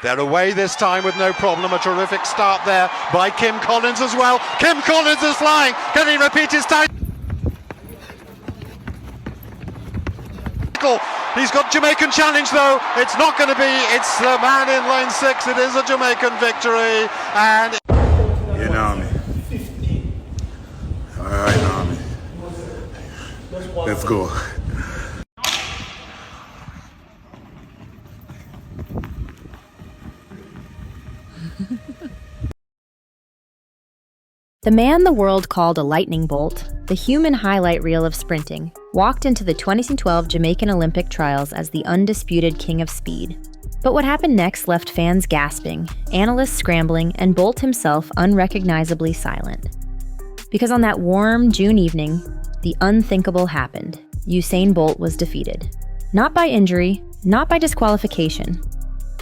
They're away this time with no problem. A terrific start there by Kim Collins as well. Kim Collins is flying. Can he repeat his title? He's got Jamaican challenge though. It's not going to be. It's the man in lane 6. It is a Jamaican victory. And you know me. All right, know me. Let's go. The man the world called a lightning bolt, the human highlight reel of sprinting, walked into the 2012 Jamaican Olympic trials as the undisputed king of speed. But what happened next left fans gasping, analysts scrambling, and Bolt himself unrecognizably silent. Because on that warm June evening, the unthinkable happened. Usain Bolt was defeated. Not by injury, not by disqualification,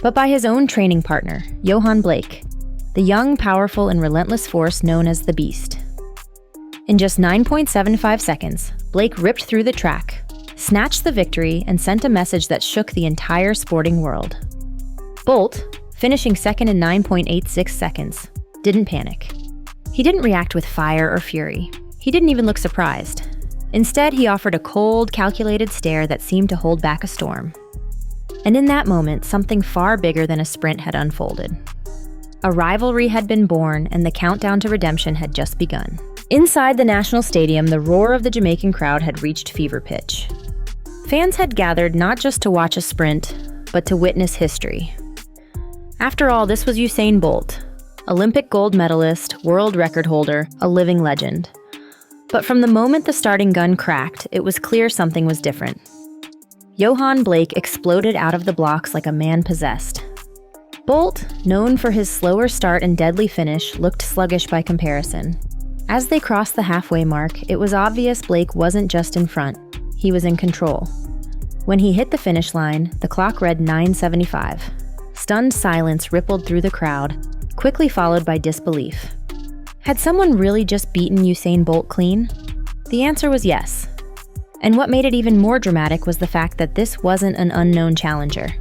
but by his own training partner, Yohan Blake, the young, powerful, and relentless force known as the Beast. In just 9.75 seconds, Blake ripped through the track, snatched the victory, and sent a message that shook the entire sporting world. Bolt, finishing second in 9.86 seconds, didn't panic. He didn't react with fire or fury. He didn't even look surprised. Instead, he offered a cold, calculated stare that seemed to hold back a storm. And in that moment, something far bigger than a sprint had unfolded. A rivalry had been born, and the countdown to redemption had just begun. Inside the National Stadium, the roar of the Jamaican crowd had reached fever pitch. Fans had gathered not just to watch a sprint, but to witness history. After all, this was Usain Bolt, Olympic gold medalist, world record holder, a living legend. But from the moment the starting gun cracked, it was clear something was different. Yohan Blake exploded out of the blocks like a man possessed. Bolt, known for his slower start and deadly finish, looked sluggish by comparison. As they crossed the halfway mark, it was obvious Blake wasn't just in front, he was in control. When he hit the finish line, the clock read 9:75. Stunned silence rippled through the crowd, quickly followed by disbelief. Had someone really just beaten Usain Bolt clean? The answer was yes. And what made it even more dramatic was the fact that this wasn't an unknown challenger.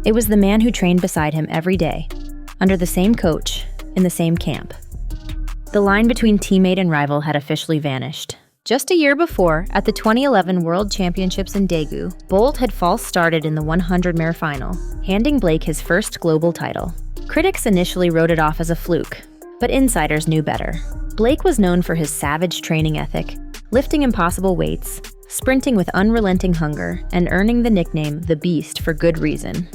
It was the man who trained beside him every day, under the same coach, in the same camp. The line between teammate and rival had officially vanished. Just a year before, at the 2011 World Championships in Daegu, Bolt had false started in the 100-meter final, handing Blake his first global title. Critics initially wrote it off as a fluke, but insiders knew better. Blake was known for his savage training ethic, lifting impossible weights, sprinting with unrelenting hunger, and earning the nickname The Beast for good reason.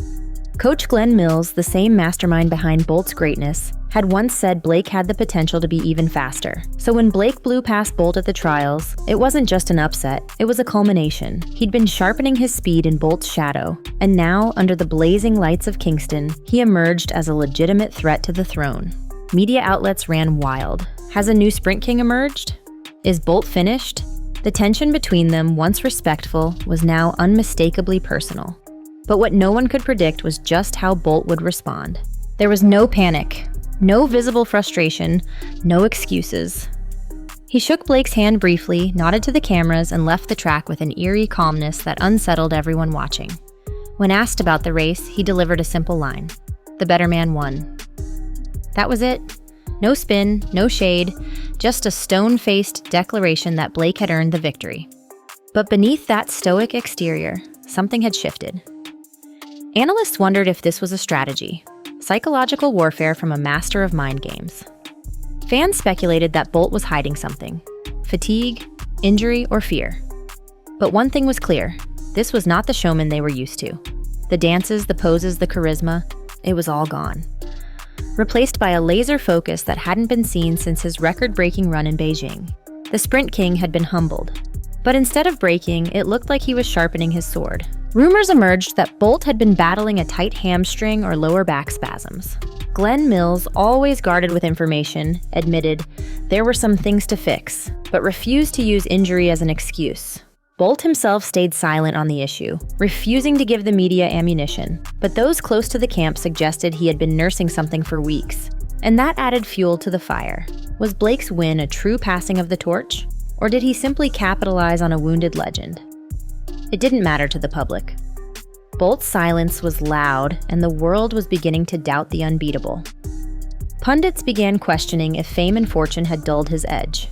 Coach Glenn Mills, the same mastermind behind Bolt's greatness, had once said Blake had the potential to be even faster. So when Blake blew past Bolt at the trials, it wasn't just an upset, it was a culmination. He'd been sharpening his speed in Bolt's shadow, and now, under the blazing lights of Kingston, he emerged as a legitimate threat to the throne. Media outlets ran wild. Has a new Sprint King emerged? Is Bolt finished? The tension between them, once respectful, was now unmistakably personal. But what no one could predict was just how Bolt would respond. There was no panic, no visible frustration, no excuses. He shook Blake's hand briefly, nodded to the cameras, and left the track with an eerie calmness that unsettled everyone watching. When asked about the race, he delivered a simple line: "The better man won." That was it. No spin, no shade, just a stone-faced declaration that Blake had earned the victory. But beneath that stoic exterior, something had shifted. Analysts wondered if this was a strategy, psychological warfare from a master of mind games. Fans speculated that Bolt was hiding something: fatigue, injury, or fear. But one thing was clear: this was not the showman they were used to. The dances, the poses, the charisma, it was all gone. Replaced by a laser focus that hadn't been seen since his record-breaking run in Beijing. The Sprint King had been humbled. But instead of breaking, it looked like he was sharpening his sword. Rumors emerged that Bolt had been battling a tight hamstring or lower back spasms. Glenn Mills, always guarded with information, admitted there were some things to fix, but refused to use injury as an excuse. Bolt himself stayed silent on the issue, refusing to give the media ammunition, but those close to the camp suggested he had been nursing something for weeks, and that added fuel to the fire. Was Blake's win a true passing of the torch? Or did he simply capitalize on a wounded legend? It didn't matter to the public. Bolt's silence was loud, and the world was beginning to doubt the unbeatable. Pundits began questioning if fame and fortune had dulled his edge.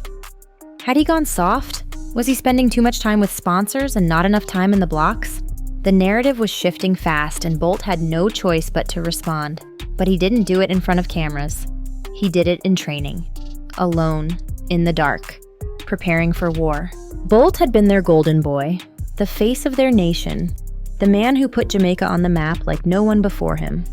Had he gone soft? Was he spending too much time with sponsors and not enough time in the blocks? The narrative was shifting fast, and Bolt had no choice but to respond. But he didn't do it in front of cameras. He did it in training. Alone, in the dark, preparing for war. Bolt had been their golden boy, the face of their nation, the man who put Jamaica on the map like no one before him.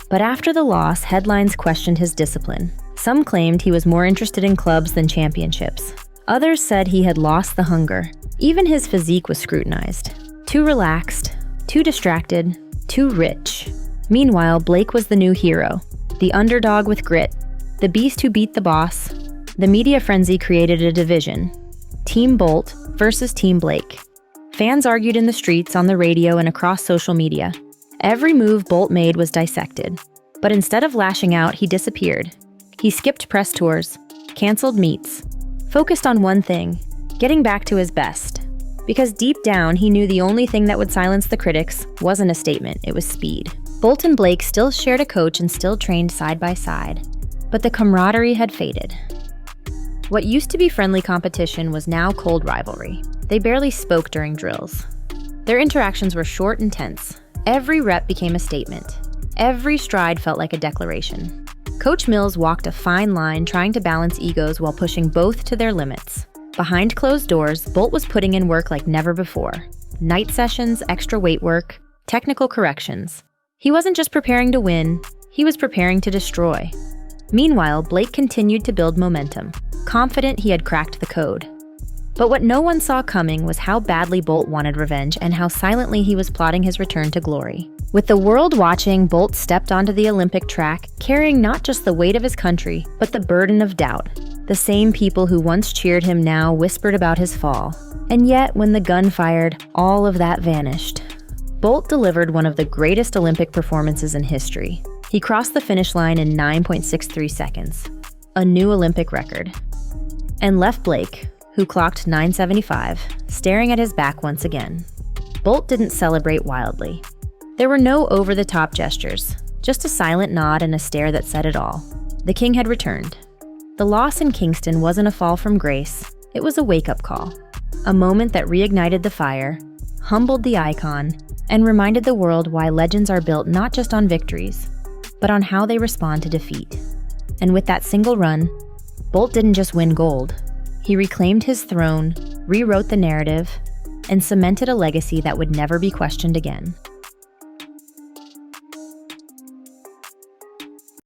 But after the loss, headlines questioned his discipline. Some claimed he was more interested in clubs than championships. Others said he had lost the hunger. Even his physique was scrutinized. Too relaxed, too distracted, too rich. Meanwhile, Blake was the new hero, the underdog with grit, the beast who beat the boss. The media frenzy created a division. Team Bolt versus Team Blake. Fans argued in the streets, on the radio, and across social media. Every move Bolt made was dissected. But instead of lashing out, he disappeared. He skipped press tours, canceled meets, focused on one thing, getting back to his best. Because deep down, he knew the only thing that would silence the critics wasn't a statement, it was speed. Bolt and Blake still shared a coach and still trained side by side. But the camaraderie had faded. What used to be friendly competition was now cold rivalry. They barely spoke during drills. Their interactions were short and tense. Every rep became a statement. Every stride felt like a declaration. Coach Mills walked a fine line, trying to balance egos while pushing both to their limits. Behind closed doors, Bolt was putting in work like never before. Night sessions, extra weight work, technical corrections. He wasn't just preparing to win, he was preparing to destroy. Meanwhile, Blake continued to build momentum, confident he had cracked the code. But what no one saw coming was how badly Bolt wanted revenge and how silently he was plotting his return to glory. With the world watching, Bolt stepped onto the Olympic track, carrying not just the weight of his country, but the burden of doubt. The same people who once cheered him now whispered about his fall. And yet, when the gun fired, all of that vanished. Bolt delivered one of the greatest Olympic performances in history. He crossed the finish line in 9.63 seconds, a new Olympic record, and left Blake, who clocked 9:75, staring at his back once again. Bolt didn't celebrate wildly. There were no over-the-top gestures, just a silent nod and a stare that said it all. The king had returned. The loss in Kingston wasn't a fall from grace, it was a wake-up call. A moment that reignited the fire, humbled the icon, and reminded the world why legends are built not just on victories, but on how they respond to defeat. And with that single run, Bolt didn't just win gold. He reclaimed his throne, rewrote the narrative, and cemented a legacy that would never be questioned again.